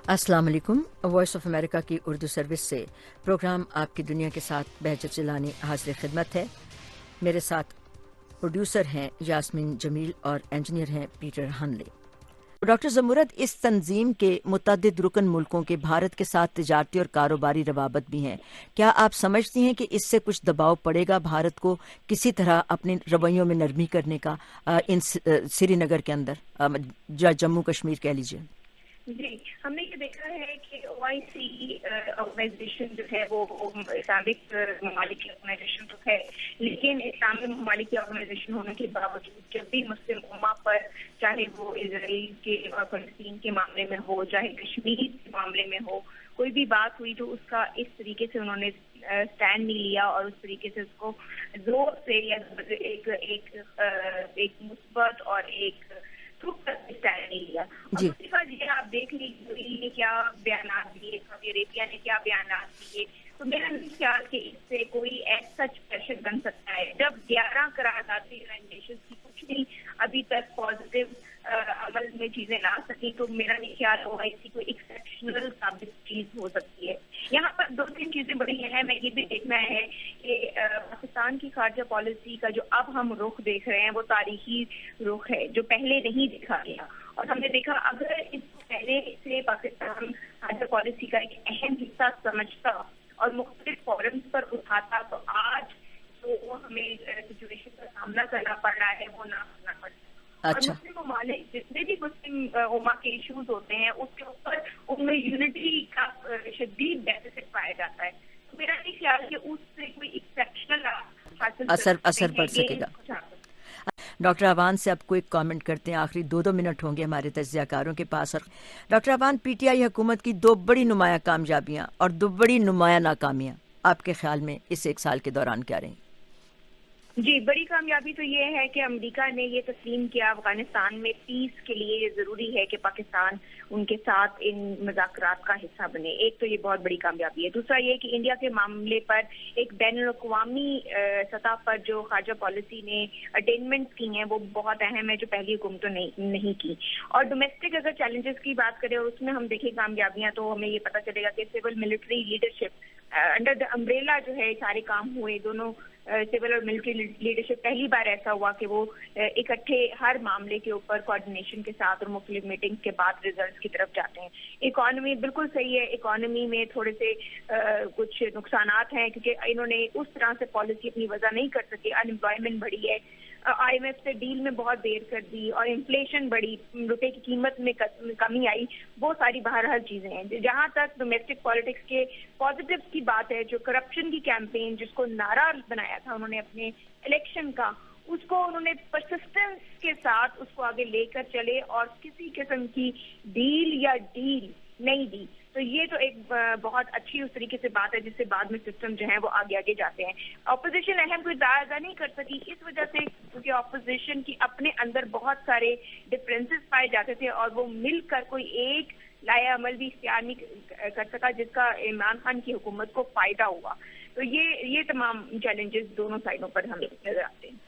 अस्सलाम वालेकुम। Voice of America की उर्दू सर्विस से प्रोग्राम आपकी दुनिया के साथ बहजत चलानी हाजिर खिदमत है। मेरे साथ प्रोड्यूसर हैं यास्मीन जमील और इंजीनियर हैं पीटर हनले। डॉक्टर जमुरत, इस तंजीम के मुतअद्दिद रुकन मुल्कों के भारत के साथ तिजारती और कारोबारी रवाबत भी हैं। क्या आप समझती हैं कि इससे कुछ दबाव पड़ेगा भारत को किसी तरह अपने रवैयों में नरमी करने का इन श्रीनगर के अंदर, या जम्मू कश्मीर कह लीजिए? जी, हमने ये देखा है कि OIC ऑर्गेनाइजेशन जो है वो इस्लामिक ममालिक की ऑर्गेनाइजेशन तो है, लेकिन इस्लामिक ममालिक की ऑर्गेनाइजेशन होने के बावजूद जब भी मुस्लिम उम्मा पर, चाहे वो इजराइल के और फलस्तीन के मामले में हो, चाहे कश्मीर के मामले में हो, कोई भी बात हुई तो उसका इस तरीके से उन्होंने स्टैंड नहीं लिया और उस तरीके से उसको जोर से या एक मुस्बत और एक स्टैंड नहीं लिया। और दूसरी बात ये आप देख लीजिए ने क्या बयान दिए, सऊदी अरेबिया ने क्या बयान दिए, तो मेरा नहीं ख्याल कि इससे कोई सच प्रेशर बन सकता है। जब 11 करारदादी नेशंस की कुछ भी अभी तक पॉजिटिव अमल में चीजें ला सकी, तो मेरा नहीं ख्याल OIC को एक्सेप्शनल साबित चीज हो सकती है। यहाँ पर 2-3 चीजें बड़ी अहम है। ये भी देखना है कि पाकिस्तान की खारजा पॉलिसी का जो अब हम रुख देख रहे हैं वो तारीखी रुख है जो पहले नहीं देखा गया। और हमने देखा अगर इसको पहले से पाकिस्तान खारजा पॉलिसी का एक अहम हिस्सा समझता और मुख्तलिफ फोरम्स पर उठाता, तो आज जो हमें सिचुएशन का सामना करना पड़ रहा है वो ना करना पड़ता। और मुस्लिम ममालिक जितने भी मुस्लिम उम्मा के इश्यूज होते हैं उसके ऊपर उनमें यूनिटी का शदीद डेफिसिट पाया जाता है। तो मेरा नहीं ख्याल कि उससे कोई एक्सेप्शनल असर पड़ सकेगा। डॉक्टर अवान से आपको एक कमेंट करते हैं, आखिरी 2 मिनट होंगे हमारे तज्जियाकारों के पास। और डॉक्टर अवान, PTI हुकूमत की 2 बड़ी नुमाया कामयाबियां और 2 बड़ी नुमाया नाकामियां आपके ख्याल में इस 1 साल के दौरान क्या रही? जी, बड़ी कामयाबी तो ये है कि अमेरिका ने ये तस्लीम किया अफगानिस्तान में पीस के लिए ये जरूरी है कि पाकिस्तान उनके साथ इन मुज़ाकरात का हिस्सा बने। एक तो ये बहुत बड़ी कामयाबी है। दूसरा ये कि इंडिया के मामले पर एक बैनुल-अक़वामी सतह पर जो खारजा पॉलिसी ने अटेनमेंट की हैं वो बहुत अहम है, जो पहली हुकूमतों ने नहीं की। और डोमेस्टिक अगर चैलेंजेस की बात करें और उसमें हम देखें कामयाबियां, तो हमें ये पता चलेगा कि civil military leadership under the umbrella जो है सारे काम हुए। दोनों सिविल और मिलिट्री लीडरशिप, पहली बार ऐसा हुआ कि वो इकट्ठे हर मामले के ऊपर कोऑर्डिनेशन के साथ और मुख्तलिफ मीटिंग्स के बाद रिजल्ट्स की तरफ जाते हैं। इकोनॉमी बिल्कुल सही है, इकोनॉमी में थोड़े से कुछ नुकसानात हैं क्योंकि इन्होंने उस तरह से पॉलिसी अपनी वजह नहीं कर सके। अनएम्प्लॉयमेंट बढ़ी है, IMF से डील में बहुत देर कर दी और इन्फ्लेशन बढ़ी, रुपए की कीमत में कमी आई, वो सारी बहरहाल चीजें हैं। जहां तक डोमेस्टिक पॉलिटिक्स के पॉजिटिव की बात है, जो करप्शन की कैंपेन जिसको नारा बनाया था उन्होंने अपने इलेक्शन का, उसको उन्होंने परसिस्टेंस के साथ उसको आगे लेकर चले और किसी किस्म की डील या डील नहीं दी। तो ये तो एक बहुत अच्छी उस तरीके से बात है जिससे बाद में सिस्टम जो है वो आगे आगे जाते हैं। ऑपोजिशन अहम कोई दायरा नहीं कर सकी इस वजह से क्योंकि ऑपोजिशन की अपने अंदर बहुत सारे डिफरेंसेस पाए जाते थे और वो मिलकर कोई एक लाया अमल भी इख्तियार नहीं कर सका जिसका इमरान खान की हुकूमत को फायदा हुआ। तो ये तमाम चैलेंजेस दोनों साइडों पर हमें नजर आते हैं।